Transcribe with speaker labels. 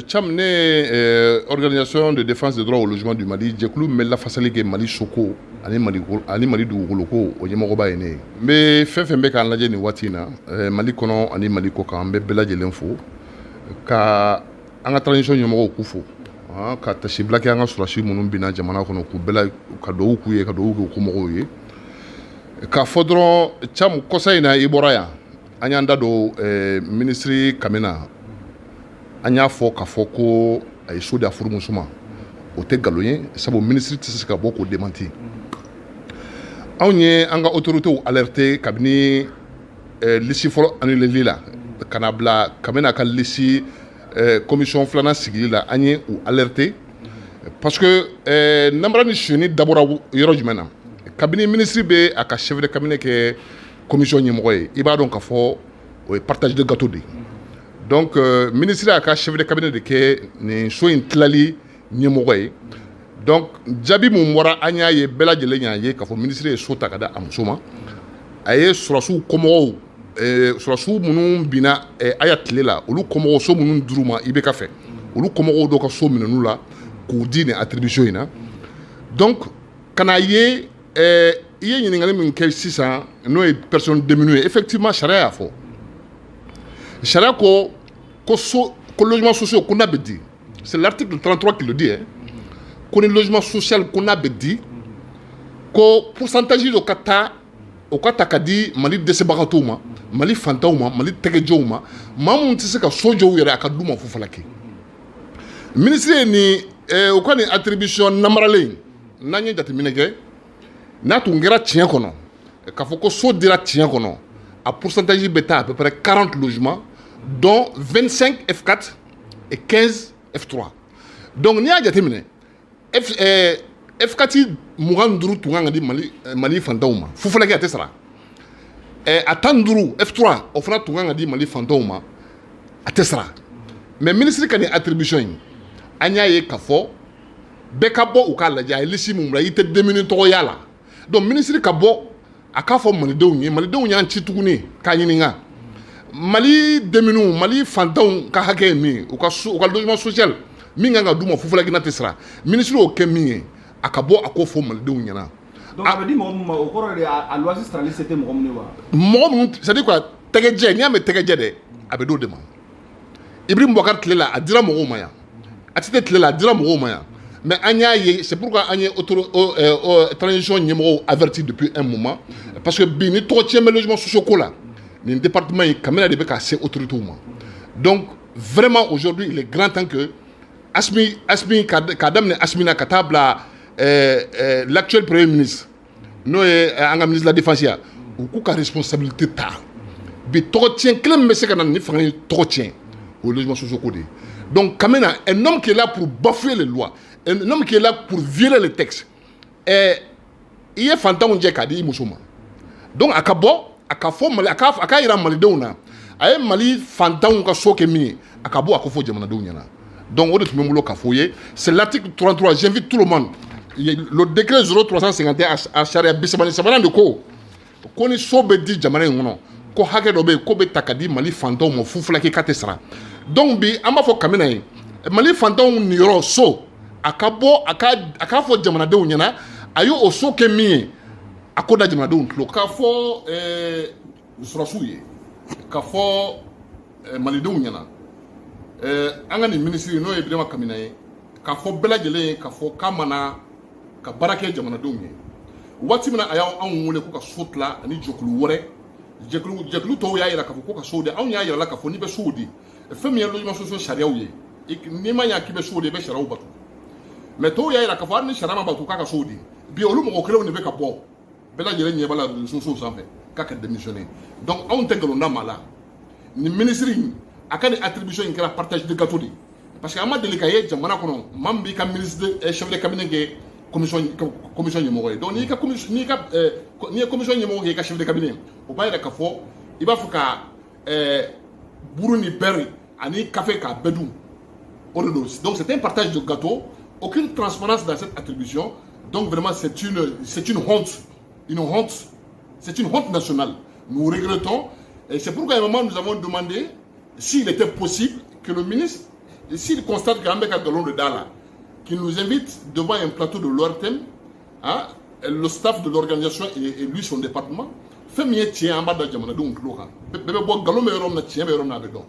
Speaker 1: Cham organisation de défense des droits au logement du Mali, jɛkulu min bɛ lafasali kɛ Mali soko ani Mali dugukoloko o ɲɛmɔgɔba ye ne ye. N bɛ fɛn fɛn bɛ k'an lajɛ nin waati in na Mali kɔnɔ ani Mali kɔ kan n bɛ bɛɛ lajɛlen fo ka an ka transition ɲɛmɔgɔw k'u fo ka tasibila kɛ an ka sɔrɔdasi minnu binna jamana kɔnɔ k'u bɛɛ ka dugawu k'u ye ka dugawu k'u kɔmɔgɔw ye k'a fɔ dɔrɔn Cham kɔsa in na i bɔra yan an y'an da don ministre Kamina an y'a fɔ k'a fɔ ko a ye so di a furumuso ma o tɛ nkalon ye sabu ministre tɛ se ka bɔ k'o démenti anw ye an ka autorités alerté kabini liste fɔlɔ annuleli la ka na bila Kamina ka liste commission filanan sigili la an ye u alerté parce que namara ni suyɛnni dabɔra yɔrɔ jumɛn na kabini ministre bɛ a ka chef de cabinet kɛ commission ɲɛmɔgɔ ye i b'a dɔn k'a fɔ o ye partage de gâteau de ye. Donc ministre a ka chef de cabinet de kɛ nin so in tilali ɲɛmɔgɔ ye donc jaabi mun bɔra an y'a ye bɛɛ lajɛlen y'a ye k'a fɔ ministre ye so ta ka da a muso ma a ye sɔrɔsiw kɔmɔgɔw sɔrɔsiw minnu binna a ya tile la olu kɔmɔgɔw so minnu dir'u ma i bɛ ka fɛ olu kɔmɔgɔw dɔ ka so minɛn'u la k'u di nin attribution in na donc ka na ye i ye ɲininkali min kɛ sisan n'o ye personne démunie ye effectivement sariya y'a fɔ sariya ko logement social ko n'a bɛ di c'est l'article 33 qui le dit ko ni logement social ko n'a bɛ di ko pourcentage dɔ ka taa o ka ta ka di Mali dɛsɛbagatɔw ma Mali fantanw ma Mali tɛgɛjɛw ma maa minnu tɛ se ka so jɔ u yɛrɛ a ka d'u ma fo falaki ministre ye nin o ka nin attribution namaralen n'an ye jateminɛ kɛ n'a tun kɛra tiɲɛ kɔnɔ k'a fɔ ko so dira tiɲɛ kɔnɔ a pourcentage bɛ taa à peu près 40 logements dont 25 F4 et 15 F3 donc n'i y'a jateminɛ F4 25 tun kan ka di Mali fantanw ma fo falaki a tɛ sara a 15 F3 o fana tun kan ka di Mali fantanw ma a tɛ sara mais ministre ka nin attribution in an y'a ye k'a fɔ bɛɛ ka bɔ u k'a lajɛ a ye liste min bila i tɛ démunie tɔgɔya la donc ministre ka bɔ a k'a fɔ malidenw ye malidenw y'an ci tuguni k'a ɲininka Mali démuniw Mali fantanw ka hakɛ ye min u ka logement social min kan ka d'u ma fo falaki n'a tɛ sara ministre y'o kɛ min ye a ka bɔ a k'o fɔ malidenw ɲɛna.
Speaker 2: donc a bɛ di mɔgɔ min ma o kɔrɔ de a loyer sarali se tɛ mɔgɔ min ye wa.
Speaker 1: mɔgɔ minnu c'est à dire quoi tɛgɛjɛ n'i y'a mɛn tɛgɛjɛ dɛ a bɛ d'o de ma Ibrahim Boubacar tile la a dira mɔgɔw ma yan ATT tile la a dira mɔgɔw ma yan mais an y'a ye c'est pourquoi an ye transition ɲɛmɔgɔw averti depuis un moment parce que bi ni tɔgɔ tiɲɛ bɛ logement sociaux ko la nin département in Kamina de bɛ ka se autorités ma donc vraiment aujourd'hui il est grand temps que Asmi k'a daminɛ Asmina ka taa bila l'actuel premier ministre n'o ye an ka ministre de la défense ya u k'u ka responsabilité ta bi tɔgɔ tiɲɛ kelen min bɛ se ka na ni fanga ye tɔgɔ tiɲɛ o logement sociaux ko de donc Kamina un homme qui est là pour bafouer les lois un homme qui est là pour violer les textes i ye fantanw jɛ k'a di i muso ma donc a ka bɔ a ka fɔ Mali a k'a yira malidenw na a ye Mali fantanw ka so kɛ min ye a ka bɔ a ko fɔ jamanadenw ɲɛna donc o de tun bɛ n bolo k'a fɔ ye c'est l'article 33 j'invite tout le monde le décret 0351 a sariya 33 de ko ni so bɛ di jamana in kɔnɔ ko hakɛ dɔ bɛ yen ko bɛ ta ka di Mali fantanw ma fu falaki k'a tɛ sara donc bi an b'a fɔ Kamina ye Mali fantanw niyɔrɔ so a ka bɔ a k'a fɔ jamanadenw ɲɛna a ye o so kɛ min ye a ko da jamanadenw tulo k'a fɔ sɔrɔsiw ye k'a fɔ malidenw ɲɛna an ka nin ministre n'o ye Ibrahima Kamina ye k'a fɔ bɛɛ lajɛlen ye k'a fɔ k'a mana ka baara kɛ jamanadenw ye waati min na a y'anw wele ko ka so tila ani jɛkulu wɛrɛ jɛkulu tɔw y'a jira k'a fɔ ko ka sow di anw y'a jira la k'a fɔ n'i bɛ sow di fɛn min ye logement sociaux sariyaw ye n'i ma ɲɛ k'i bɛ sow di i bɛ sariyaw bato mais tɔw y'a jira k'a fɔ hali ni sariya ma bato k'a ka sow di bi olu mɔgɔ kelenw de bɛ ka bɔ bɛɛ lajɛlen ɲɛ b'a la réseaux sociaux sanfɛ k'a ka démissionner donc anw tɛ nkalon da maa la nin ministre in a ka nin attribution in kɛra partage de gâteau de parce que an ma deli ka ye jamana kɔnɔ maa min b'i ka ministre chef de cabinet kɛ commission ɲɛmɔgɔ ye donc n'i ye commission ɲɛmɔgɔ kɛ i ka chef de cabinet o b'a yɛrɛ k'a fɔ i b'a fɔ ka buru ni bɛri ani café k'a bɛɛ dun o de don donc c'est un partage de gâteau aucune transparence dans cette attribution donc vraiment c'est une honte c'est une honte nationale nous regrettons et c'est pourquoi à un moment nous avons demandé s'il était possible que le ministre Et s'il constate qu'un mec a galon de Dala, qu'il nous invite devant un plateau de l'ORTM, hein, le staff de l'organisation et lui son département, fait mieux tien en bas de Djamana, donc, Bébé, galon, mais on a tien, mais on a